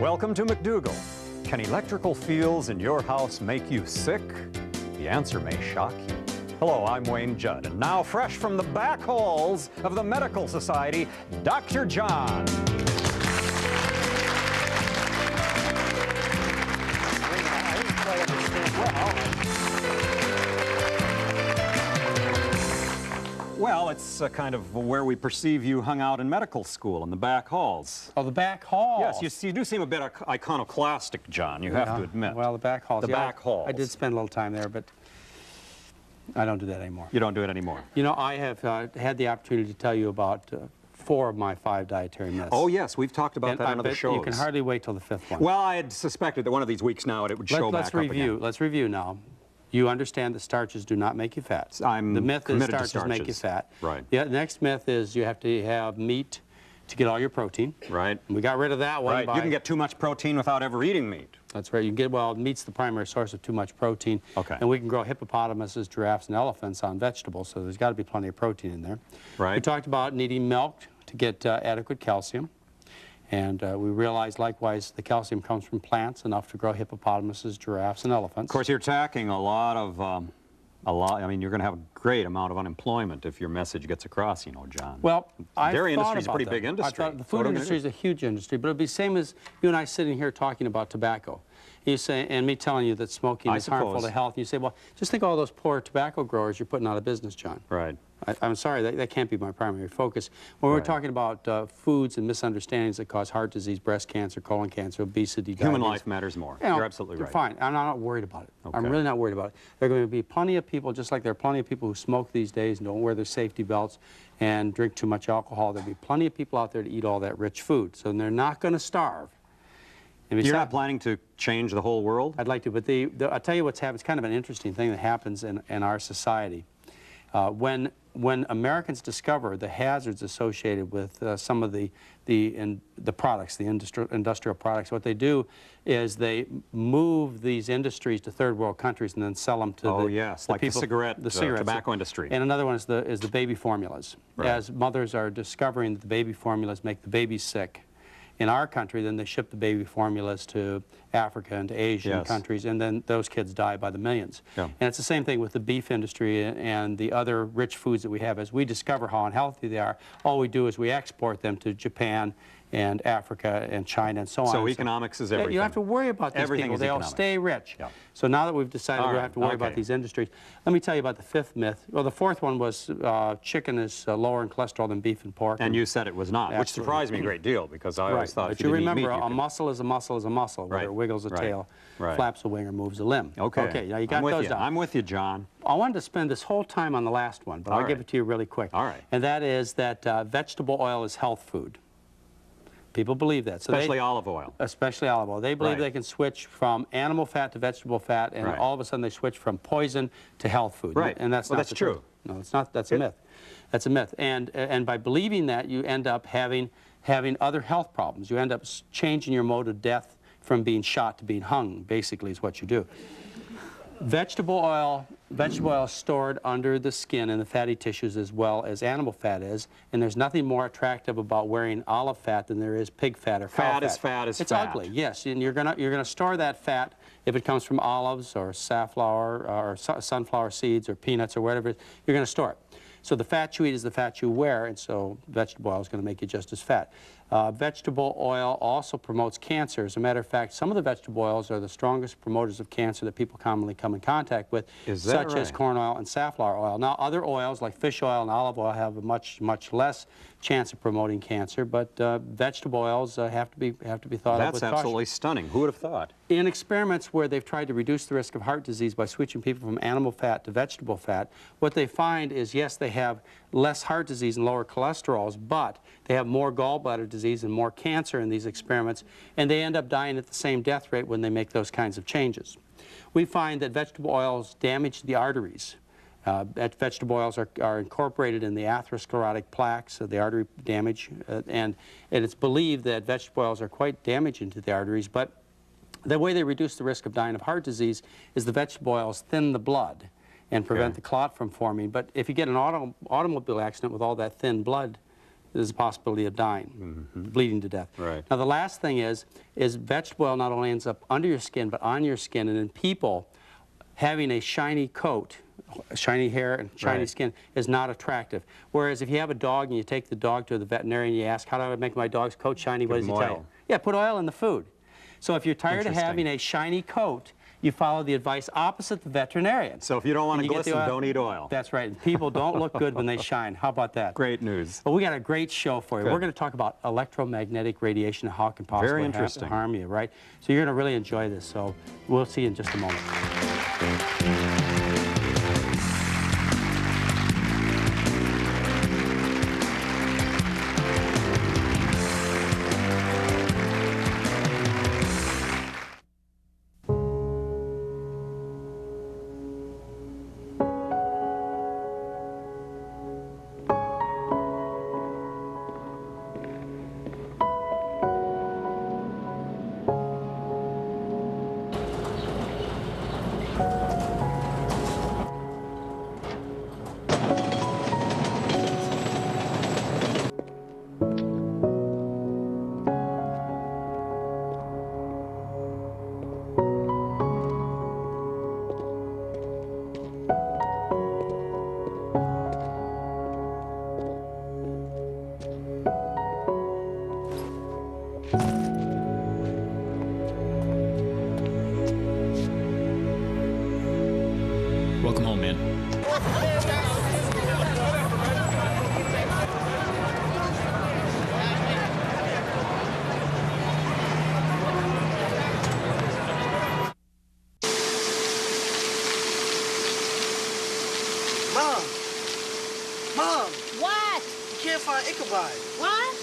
Welcome to McDougall. Can electrical fields in your house make you sick? The answer may shock you. Hello, I'm Wayne Judd, and now fresh from the back halls of the Medical Society, Dr. John. Well, it's kind of where we perceive you hung out in medical school, in the back halls. Oh, the back halls. Yes, you do seem a bit iconoclastic, John, you have to admit. Well, the back halls. The back halls. I did spend a little time there, but I don't do that anymore. You don't do it anymore? You know, I have had the opportunity to tell you about 4 of my 5 dietary myths. Oh, yes, we've talked about that on other shows. You can hardly wait till the 5th one. Well, I had suspected that one of these weeks now it would show back up again. Let's review now. You understand that starches do not make you fat. The myth is starches make you fat. Right. The next myth is you have to have meat to get all your protein. Right. And we got rid of that one. Right. You can get too much protein without ever eating meat. That's right. You can get, well, meat's the primary source of too much protein. Okay. And we can grow hippopotamuses, giraffes, and elephants on vegetables, so there's got to be plenty of protein in there. Right. We talked about needing milk to get adequate calcium. And we realized, likewise, the calcium comes from plants, enough to grow hippopotamuses, giraffes, and elephants. Of course, you're attacking a lot, I mean, you're going to have a great amount of unemployment if your message gets across, you know, John. Well, the dairy industry is a pretty big industry. I thought the food industry is a huge industry, but it'd be the same as you and I sitting here talking about tobacco. You say, and me telling you that smoking is harmful to health. You say, well, just think of all those poor tobacco growers you're putting out of business, John. Right. I'm sorry, that can't be my primary focus. When we're talking about foods and misunderstandings that cause heart disease, breast cancer, colon cancer, obesity, human life matters more. You're absolutely right. Fine. I'm not worried about it. Okay. I'm really not worried about it. There are going to be plenty of people, just like there are plenty of people who smoke these days and don't wear their safety belts and drink too much alcohol. There'll be plenty of people out there to eat all that rich food. So they're not going to starve. You're not planning to change the whole world? I'd like to, but I'll tell you what's happened. It's kind of an interesting thing that happens in our society. When Americans discover the hazards associated with some of the products, the industrial products, what they do is they move these industries to third world countries and then sell them to like the cigarette, tobacco industry. And another one is the baby formulas. Right. As mothers are discovering that the baby formulas make the babies sick in our country, then they ship the baby formulas to Africa and to Asian countries, and then those kids die by the millions. Yeah. And it's the same thing with the beef industry and the other rich foods that we have. As we discover how unhealthy they are, all we do is we export them to Japan and Africa and China and so on. So economics is everything. You don't have to worry about these people. They all stay rich. Yeah. So now that we've decided we don't have to worry about these industries, let me tell you about the 5th myth. Well, the 4th one was chicken is lower in cholesterol than beef and pork. And you said it was not, which surprised me a great deal, because I always thought if you didn't eat meat, a muscle is a muscle is a muscle, whether it wiggles a tail, flaps a wing, or moves a limb. Okay, now you got those down. I'm with you, John. I wanted to spend this whole time on the last one, but I'll give it to you really quick. All right. And that is that vegetable oil is health food. People believe that. So especially olive oil. Especially olive oil. They believe they can switch from animal fat to vegetable fat, and all of a sudden they switch from poison to health food. Right. And that's not true. No, it's not. That's a myth. That's a myth. And by believing that, you end up having other health problems. You end up changing your mode of death from being shot to being hung, basically, is what you do. Vegetable oil is stored under the skin and the fatty tissues as well as animal fat is, and there's nothing more attractive about wearing olive fat than there is pig fat or cow fat. Fat is fat is it's fat. It's ugly, yes, and you're gonna store that fat if it comes from olives or safflower or sunflower seeds or peanuts or whatever. You're gonna store it. So the fat you eat is the fat you wear, and so vegetable oil is going to make you just as fat. Vegetable oil also promotes cancer. As a matter of fact, some of the vegetable oils are the strongest promoters of cancer that people commonly come in contact with, such as corn oil and safflower oil. Now, other oils like fish oil and olive oil have a much less chance of promoting cancer, but vegetable oils have to be thought of with caution. That's absolutely stunning. Who would have thought? In experiments where they've tried to reduce the risk of heart disease by switching people from animal fat to vegetable fat, what they find is, yes, they have less heart disease and lower cholesterols, but they have more gallbladder disease and more cancer in these experiments, and they end up dying at the same death rate when they make those kinds of changes. We find that vegetable oils damage the arteries. Vegetable oils are incorporated in the atherosclerotic plaques, the artery damage, and it's believed that vegetable oils are quite damaging to the arteries, but the way they reduce the risk of dying of heart disease is the vegetable oils thin the blood and prevent the clot from forming. But if you get an automobile accident with all that thin blood, there's a possibility of dying, bleeding to death. Right. Now the last thing is vegetable oil not only ends up under your skin, but on your skin, and in people, having a shiny coat, shiny hair and shiny skin is not attractive. Whereas if you have a dog and you take the dog to the veterinarian and you ask, how do I make my dog's coat shiny, what does he tell you? Yeah, put oil in the food. So if you're tired of having a shiny coat, you follow the advice opposite the veterinarian. So if you don't want to glisten, don't eat oil. That's right. And people don't look good when they shine. How about that? Great news. Well, we got a great show for you. Good. We're going to talk about electromagnetic radiation and how it can possibly harm you, right? So you're going to really enjoy this. So we'll see you in just a moment. Welcome home, man. Mom! Mom! What? You can't find Ichabod. What?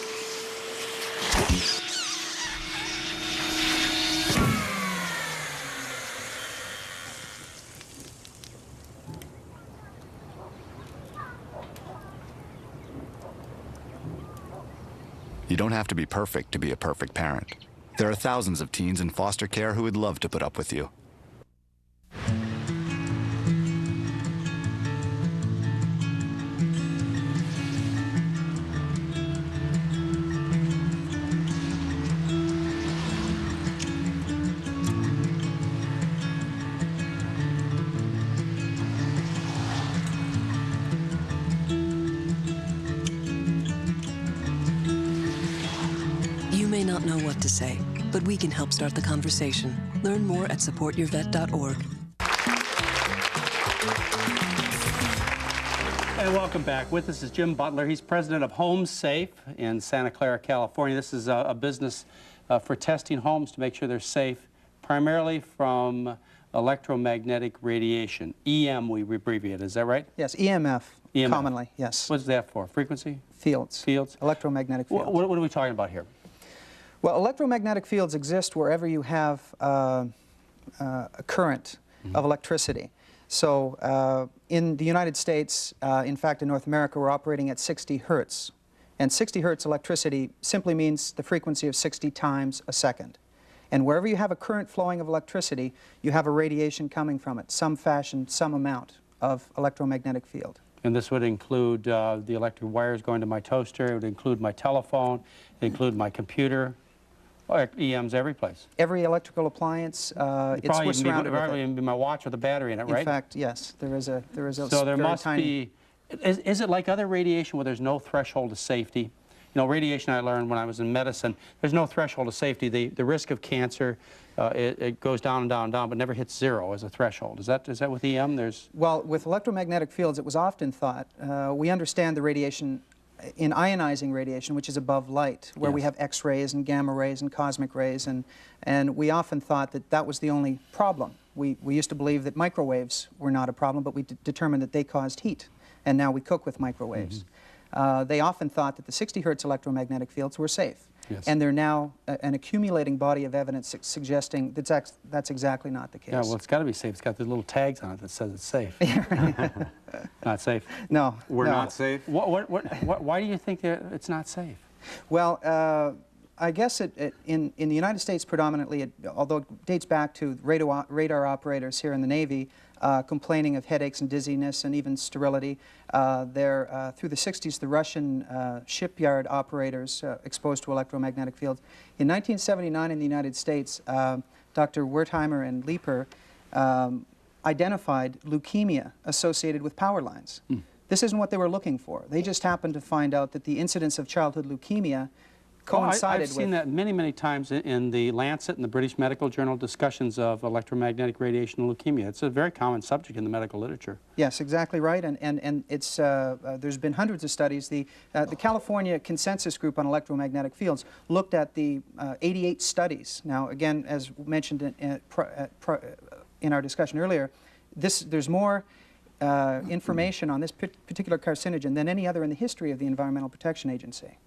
You don't have to be perfect to be a perfect parent. There are thousands of teens in foster care who would love to put up with you. You may not know what to say, but we can help start the conversation. Learn more at supportyourvet.org. And welcome back. With us is Jim Butler. He's president of Home Safe in Santa Clara, California. This is a business for testing homes to make sure they're safe, primarily from electromagnetic radiation. EM, we abbreviate. Is that right? Yes, EMF, commonly, yes. What's that for? Frequency? Fields. Fields? Electromagnetic fields. What are we talking about here? Well, electromagnetic fields exist wherever you have a current of electricity. So in the United States, in fact in North America, we're operating at 60 hertz. And 60 hertz electricity simply means the frequency of 60 times a second. And wherever you have a current flowing of electricity, you have a radiation coming from it, some fashion, some amount of electromagnetic field. And this would include the electric wires going to my toaster, it would include my telephone, it would include my computer. EM's every place. Every electrical appliance, it's surrounded with probably even be my watch with a battery in it, right? In fact, yes, there is a so there must be. Is it like other radiation where there's no threshold of safety? You know, radiation I learned when I was in medicine, there's no threshold of safety. The risk of cancer, it goes down and down and down, but never hits zero as a threshold. Is that with EM? Well, with electromagnetic fields, it was often thought, we understand the radiation in ionizing radiation, which is above light, where we have X-rays and gamma rays and cosmic rays, and we often thought that that was the only problem. We used to believe that microwaves were not a problem, but we determined that they caused heat, and now we cook with microwaves. They often thought that the 60 hertz electromagnetic fields were safe. Yes. And they're now an accumulating body of evidence suggesting that's exactly not the case. Yeah, well, it's got to be safe. It's got the little tags on it that says it's safe. Not safe. No. We're not safe? Why do you think it's not safe? Well, I guess in the United States predominantly, although it dates back to radar operators here in the Navy complaining of headaches and dizziness and even sterility. Through the 60s, the Russian shipyard operators exposed to electromagnetic fields. In 1979 in the United States, Dr. Wertheimer and Leeper identified leukemia associated with power lines. This isn't what they were looking for. They just happened to find out that the incidence of childhood leukemia coincided I've seen that many, many times in the Lancet and the British Medical Journal discussions of electromagnetic radiation and leukemia. It's a very common subject in the medical literature. Yes, exactly right, and it's, there's been hundreds of studies. The California Consensus Group on Electromagnetic Fields looked at the 88 studies. Now, again, as mentioned in our discussion earlier, there's more information on this particular carcinogen than any other in the history of the Environmental Protection Agency.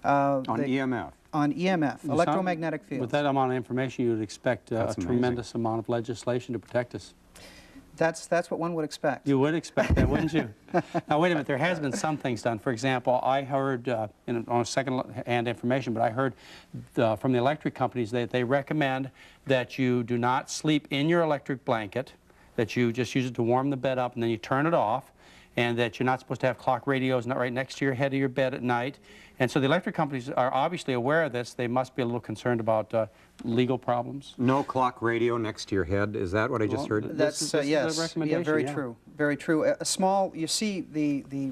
On EMF? On EMF, electromagnetic fields. With that amount of information, you would expect a tremendous amount of legislation to protect us. That's what one would expect. You would expect that, wouldn't you? Now, wait a minute. There has been some things done. For example, I heard, on second-hand information, but I heard from the electric companies that they recommend that you do not sleep in your electric blanket, that you just use it to warm the bed up, and then you turn it off, and that you're not supposed to have clock radios not right next to your head of your bed at night. And so the electric companies are obviously aware of this. They must be a little concerned about legal problems. No clock radio next to your head. Is that what I just heard? That's yes, yeah, very true, very true. A small, you see,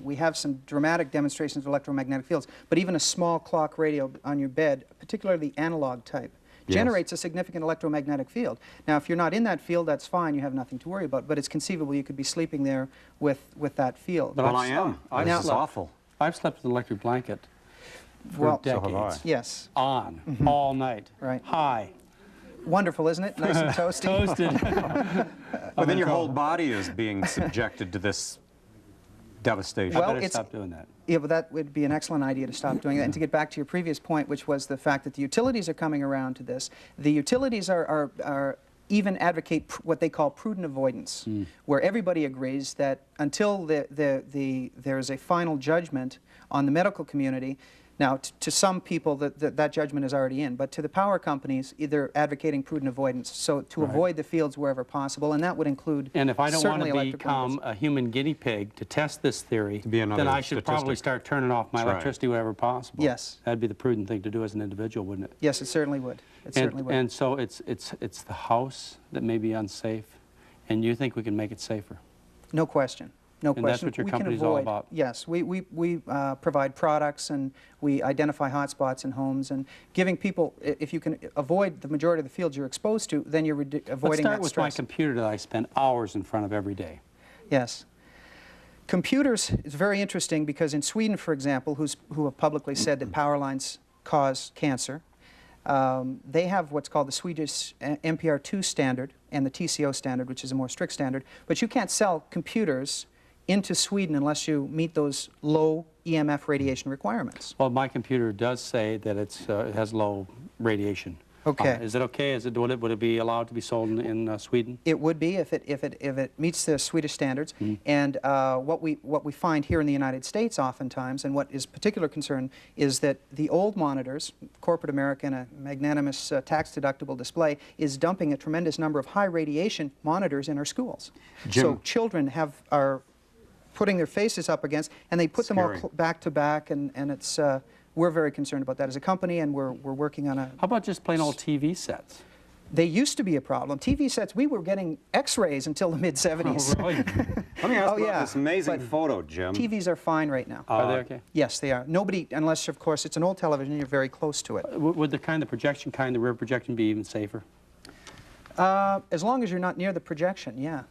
we have some dramatic demonstrations of electromagnetic fields, but even a small clock radio on your bed, particularly analog type, generates a significant electromagnetic field. Now, if you're not in that field, that's fine. You have nothing to worry about. But it's conceivable you could be sleeping there with that field. Well, I am. This is awful. I've slept with an electric blanket for Well, decades. so have I. Yes. On, all night. Right. High. Wonderful, isn't it? Nice and toasty. Toasted. But then your whole body is being subjected to this devastation. I Well, better stop doing that. Yeah, but that would be an excellent idea to stop doing that. And to get back to your previous point, which was the fact that the utilities are coming around to this. The utilities are even advocate what they call prudent avoidance, where everybody agrees that until there is a final judgment on the medical community. Now, to some people, that judgment is already in, but to the power companies, they're advocating prudent avoidance, so to avoid the fields wherever possible, and that would include And if I don't want certainly to become a human guinea pig to test this theory, be another then I should probably statistic. start turning off my That's right. electricity wherever possible. Yes. That'd be the prudent thing to do as an individual, wouldn't it? Yes, it certainly would. It certainly would. And so it's the house that may be unsafe, and you think we can make it safer? No question. No And question. that's what your We can company's all avoid- about. Yes, we provide products and we identify hotspots in homes and giving people, if you can avoid the majority of the fields you're exposed to, then you're Let's avoiding start that with stress. my computer that I spend hours in front of every day. Yes. Computers is very interesting because in Sweden, for example, who have publicly said that power lines cause cancer, they have what's called the Swedish MPR2 standard and the TCO standard, which is a more strict standard, but you can't sell computers into Sweden unless you meet those low EMF radiation requirements. Well, my computer does say that it has low radiation. Okay. Is it okay? Would it be allowed to be sold in Sweden? It would be if it meets the Swedish standards. And what we find here in the United States oftentimes, and what is particular concern, is that the old monitors, corporate America and a magnanimous tax-deductible display, is dumping a tremendous number of high radiation monitors in our schools. Jim. So children are putting their faces up against, and they put them all Scary. back to back, and it's we're very concerned about that as a company, and we're working on a. How about just plain old TV sets? They used to be a problem. TV sets, we were getting X-rays until the mid-'70s. Oh, really? Let me ask about this amazing but photo, Jim. TVs are fine right now. Are they okay? Yes, they are. Nobody, unless, of course, it's an old television, you're very close to it. Would the projection the rear projection be even safer? As long as you're not near the projection, yeah.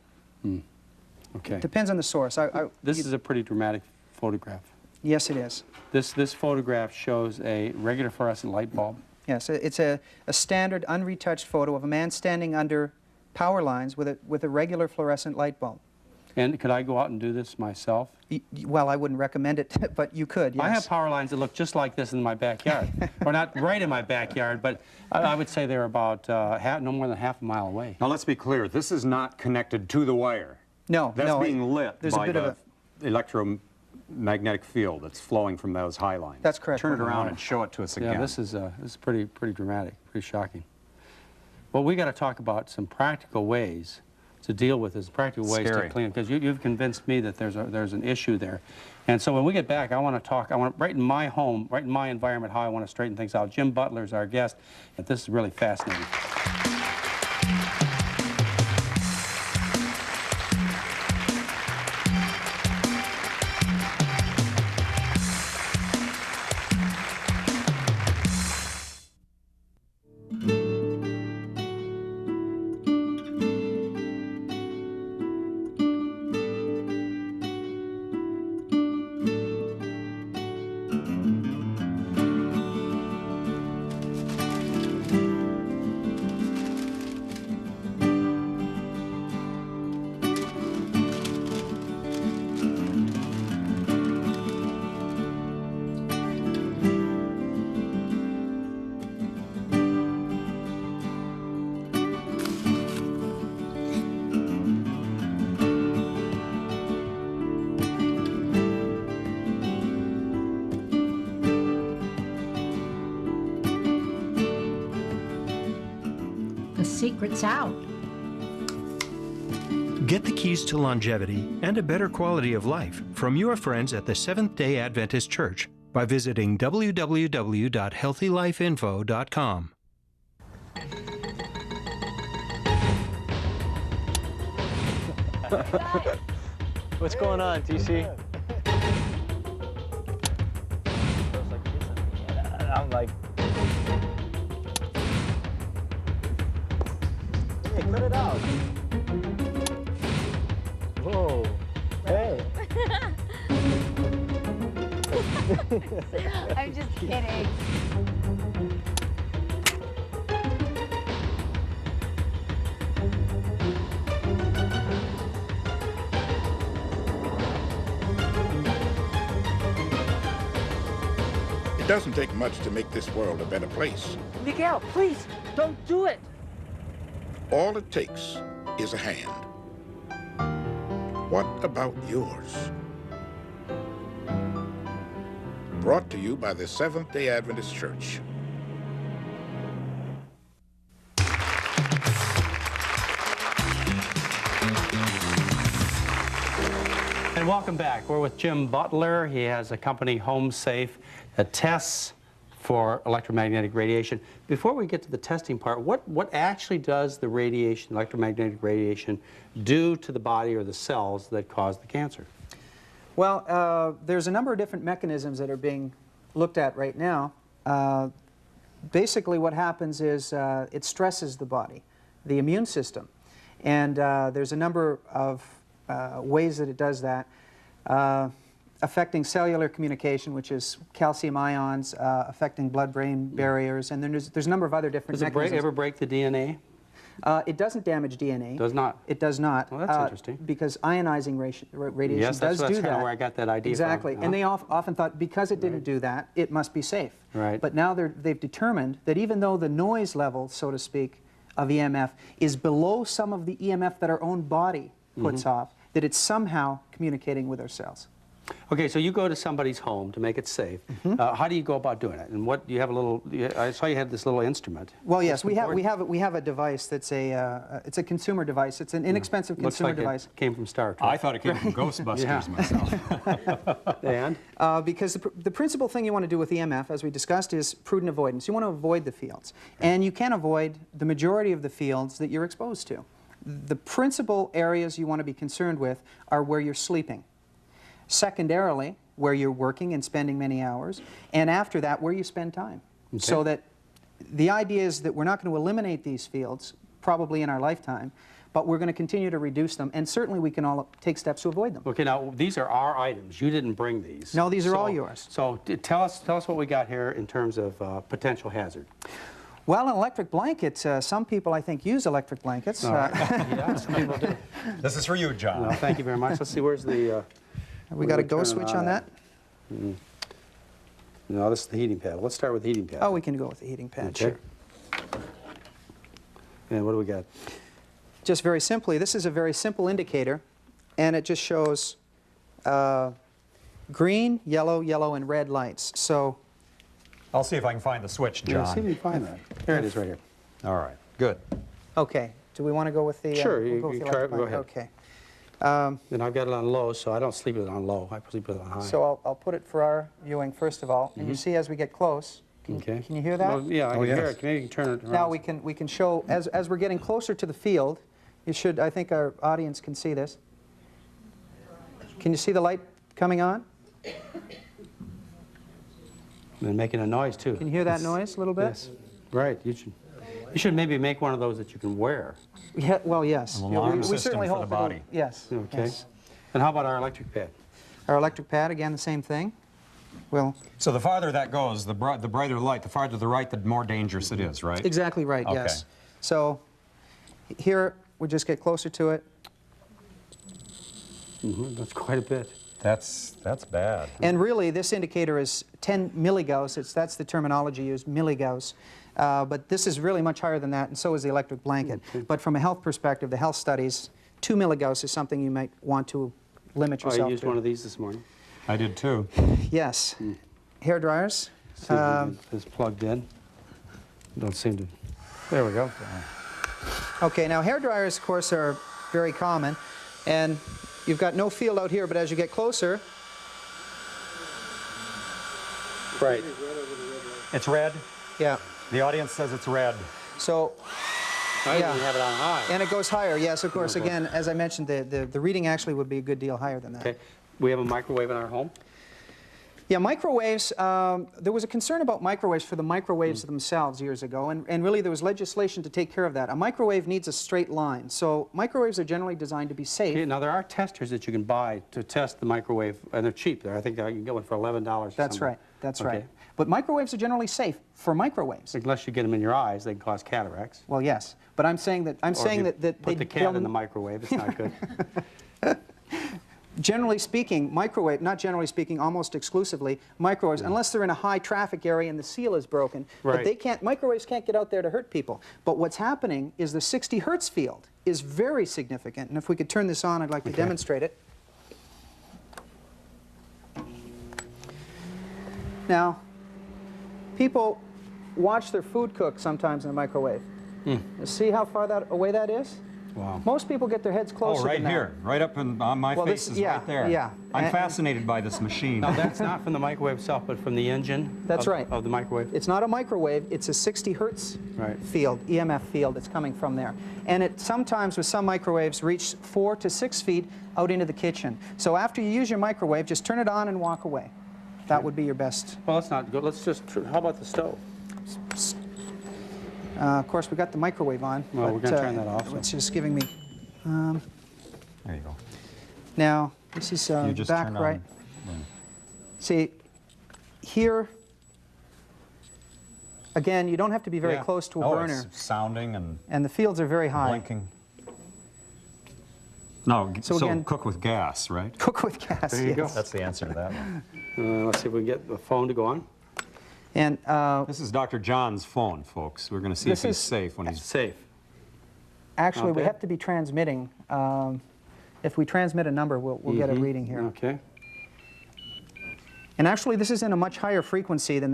Okay. Depends on the source. This is a pretty dramatic photograph. Yes, it is. This photograph shows a regular fluorescent light bulb. Yes, it's a standard, unretouched photo of a man standing under power lines with a regular fluorescent light bulb. And could I go out and do this myself? Well, I wouldn't recommend it, but you could, yes. I have power lines that look just like this in my backyard. Or not right in my backyard, but I would say they're about no more than half a mile away. Now, let's be clear. This is not connected to the wire. No, That's no. being lit There's a by bit of the electromagnetic magnetic field that's flowing from those high lines. That's correct. Turn it around and show it to us again. Yeah, this is pretty dramatic, pretty shocking. Well, we got to talk about some practical ways to deal with this, practical ways to clean it, because you've convinced me that there's an issue there. And so when we get back, I want to talk, right in my home, right in my environment, how I want to straighten things out. Jim Butler is our guest, and this is really fascinating. The secret's out. Get the keys to longevity and a better quality of life from your friends at the Seventh-day Adventist Church by visiting www.healthylifeinfo.com. What's going on, TC? I'm like, hey, cut it out. Whoa. Hey. I'm just kidding. It doesn't take much to make this world a better place. McDougall, please, don't do it. All it takes is a hand. What about yours? Brought to you by the Seventh-day Adventist Church. And welcome back. We're with Jim Butler. He has a company, Home Safe, that tests for electromagnetic radiation. Before we get to the testing part, what actually does the radiation, electromagnetic radiation, do to the body or the cells that cause the cancer? Well, there's a number of different mechanisms that are being looked at right now. Basically what happens is it stresses the body, the immune system. And there's a number of ways that it does that, affecting cellular communication, which is calcium ions, affecting blood-brain barriers, and then there's a number of other different mechanisms. Does it ever break the DNA? It doesn't damage DNA. Does not? It does not. Well, that's interesting. Because ionizing radiation Yes, does do that. That's kind of where I got that idea exactly. from. And they often thought because it didn't do that, it must be safe. Right. But now they've determined that even though the noise level, so to speak, of EMF is below some of the EMF that our own body puts off, that it's somehow communicating with our cells. Okay, so you go to somebody's home to make it safe. How do you go about doing it? And what do you have a little? I saw you had this little instrument. Well, yes, we have a device that's it's a consumer device. It's an inexpensive consumer device. It came from Star Trek. I thought it came from Ghostbusters myself. And because the principal thing you want to do with EMF, as we discussed, is prudent avoidance. You want to avoid the fields, and you can avoid the majority of the fields that you're exposed to. The principal areas you want to be concerned with are where you're sleeping. Secondarily, where you're working and spending many hours, and after that, where you spend time. Okay. So that the idea is that we're not going to eliminate these fields, probably in our lifetime, but we're going to continue to reduce them, and certainly we can all take steps to avoid them. Okay, now these are our items. You didn't bring these. No, these are all yours. So tell us what we got here in terms of potential hazard. Well, an electric blanket, some people, I think, use electric blankets. Yeah, some people do. This is for you, John. Well, thank you very much. Let's see, where's the... we got a go switch on that? No, this is the heating pad. Let's start with the heating pad. Oh, we can go with the heating pad, okay. sure. And what do we got? Just very simply, this is a very simple indicator, and it just shows green, yellow, yellow, and red lights. So I'll see if I can find the switch, John. Yeah, see if you can find that. There it is right here. All right, good. okay, do we want to go with the? Sure, we'll you go with can the try it, go electric ahead. blanket. Okay. And I've got it on low, so I don't sleep with it on low. I sleep with it on high. So I'll put it for our viewing first of all, and you see as we get close. Okay. Can you hear that? Well, yeah, I can yes. hear it. Maybe you can turn it around. Now we can show as we're getting closer to the field. You should. I think our audience can see this. Can you see the light coming on? And making a noise too. Can you hear that noise a little bit? Yes. Right. You should maybe make one of those that you can wear. Yeah, well, yes. An Yeah, alarm we system certainly for hope the it'll- body. Yes. Okay. yes. And how about our electric pad? Our electric pad, again, the same thing. Well, So the farther that goes, the brighter light, the farther to the right, the more dangerous it is, right? exactly right, Okay. yes. So here, we just get closer to it. That's quite a bit. That's bad. And really, this indicator is 10 milligauss. That's the terminology used, milligauss. But this is really much higher than that, and so is the electric blanket. But from a health perspective, the health studies, 2 milligauss is something you might want to limit Oh, yourself I used to. one of these this morning. I did too. Yes. Hair dryers. See if it's plugged in. Don't seem to. There we go. Okay, now hair dryers, of course, are very common, and you've got no field out here, but as you get closer, Right. It's red. yeah. The audience says it's red. So, I yeah. even have it on high. And it goes higher, yes, of course. Okay. Again, as I mentioned, the reading actually would be a good deal higher than that. Okay. We have a microwave in our home. Yeah, microwaves, there was a concern about microwaves for the microwaves themselves years ago, and really there was legislation to take care of that. A microwave needs a straight line, so microwaves are generally designed to be safe. Okay, now there are testers that you can buy to test the microwave, and they're cheap. I think you can get one for $11 or That's something. right, that's Okay. right. But microwaves are generally safe for microwaves. Unless you get them in your eyes, they can cause cataracts. Well, yes, but I'm saying that Or if you that put the cat in the microwave, it's not good. Generally speaking, microwave, not generally speaking, almost exclusively, microwaves, unless they're in a high traffic area and the seal is broken, but Right. they can't, microwaves can't get out there to hurt people. But what's happening is the 60 hertz field is very significant, and if we could turn this on, I'd like to demonstrate it. Now, people watch their food cook sometimes in a microwave. See how far away that is? Wow. Most people get their heads closer Oh, right than that. here, right up on my Well, face this- is yeah, right there. yeah. I'm And- fascinated by this machine. Now that's not from the microwave itself, but from the engine. That's right. Of the microwave. It's not a microwave, it's a 60 hertz Right. field, EMF field that's coming from there. And it sometimes, with some microwaves, reach 4 to 6 feet out into the kitchen. So after you use your microwave, just turn it on and walk away. That would be your best. Well, let's not go. Let's just. How about the stove? Of course, we got the microwave on. Well, we're but, gonna turn that off, so. It's just giving me. There you go. Now, this is You just back turn on- right. See, here, again, you don't have to be very Yeah. close to a Oh, burner. it's sounding and And the fields are very high. blinking. No, So so again- cook with gas, right? Cook with gas. There you go. yes. That's the answer to that one. Let's see if we can get the phone to go on. And This is Dr. John's phone, folks. We're going to see if This he's is- safe when he's... Safe. actually, we Okay. have to be transmitting. If we transmit a number, we'll get a reading here. Okay. And actually, this is in a much higher frequency than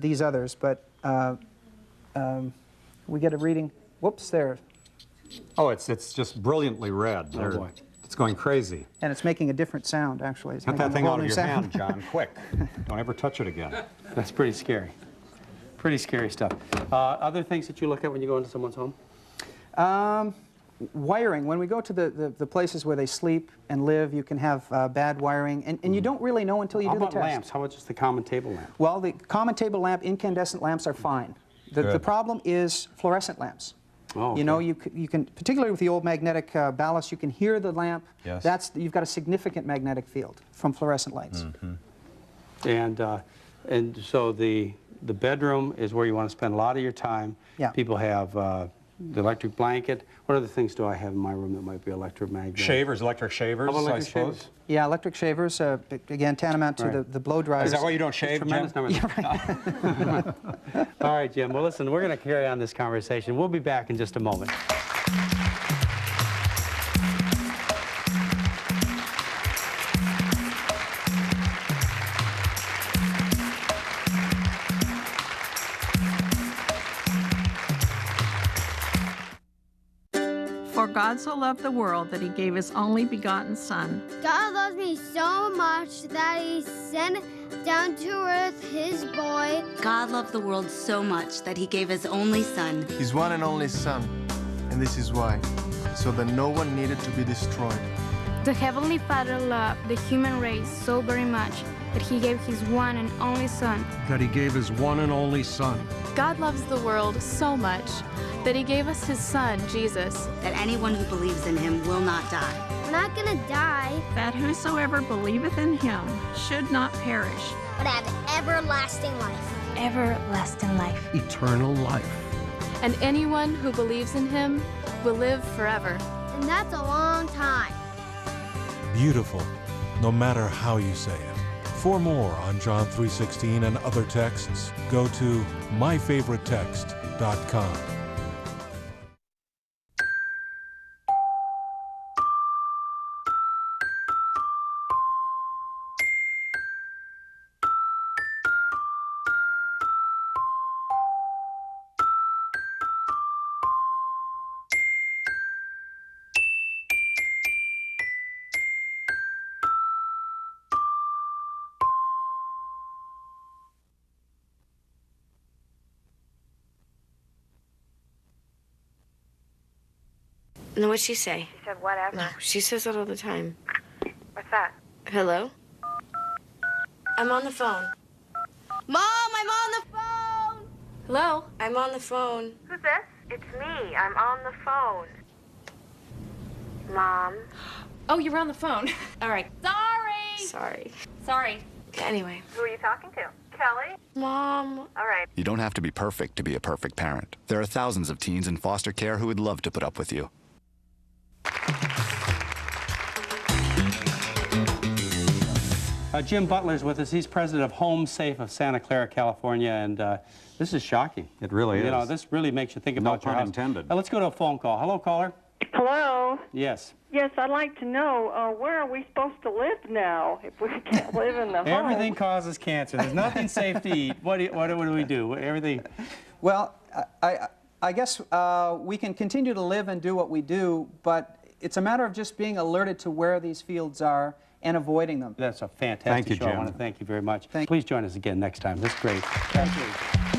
these others, but we get a reading. Whoops, there. Oh, it's just brilliantly red. Oh, boy. It's going crazy. And it's making a different sound, actually. It's Get making that a thing whole out of new your sound. hand, John, quick. Don't ever touch it again. That's pretty scary. Pretty scary stuff. Other things that you look at when you go into someone's home? Wiring. When we go to the places where they sleep and live, you can have bad wiring, and you don't really know until you How do the about test. lamps? How about just the common table lamp? Well, the common table lamp, incandescent lamps are fine. The Good. problem is fluorescent lamps. Oh, You know, okay. you can, particularly with the old magnetic ballast, you can hear the lamp. Yes. You've got a significant magnetic field from fluorescent lights. And so the bedroom is where you want to spend a lot of your time. Yeah. People have the electric blanket. What other things do I have in my room that might be electromagnetic? Shavers, electric shavers, How about I electric suppose. shavers? Yeah, electric shavers, again, tantamount to Right. the blow dryers. Is that why you don't shave, Jim? Tremendous number. All right, Jim. Well, listen, we're going to carry on this conversation. We'll be back in just a moment. God so loved the world that he gave his only begotten Son. God loves me so much that he sent down to earth his boy. God loved the world so much that he gave his only Son. His one and only Son. And this is why. So that no one needed to be destroyed. The Heavenly Father loved the human race so very much that he gave his one and only Son. That he gave his one and only Son. God loves the world so much that he gave us his Son, Jesus. That anyone who believes in him will not die. We're not gonna die. That whosoever believeth in him should not perish, but have everlasting life. Everlasting life. Eternal life. And anyone who believes in him will live forever. And that's a long time. Beautiful, no matter how you say it. For more on John 3:16 and other texts, go to myfavoritetext.com. No, what'd she say? She said whatever. No, she says that all the time. What's that? Hello? I'm on the phone. Mom, I'm on the phone! Hello? I'm on the phone. Who's this? It's me. I'm on the phone. Mom. Oh, you're on the phone. All right. Sorry. Sorry. Anyway. Who are you talking to? Kelly? Mom. All right. You don't have to be perfect to be a perfect parent. There are thousands of teens in foster care who would love to put up with you. Jim Butler's with us. He's president of Home Safe of Santa Clara, California, and this is shocking. It really is. You know, this really makes you think about your house. No pun intended. Let's go to a phone call. Hello, caller. Hello. Yes. Yes, I'd like to know, where are we supposed to live now if we can't live in the home? Everything causes cancer. There's nothing safe to eat. What do we do? Everything. Well, I guess we can continue to live and do what we do, but it's a matter of just being alerted to where these fields are and avoiding them. That's a fantastic show. Jim. I want to thank you very much. Please join us again next time. This is great. Thank you.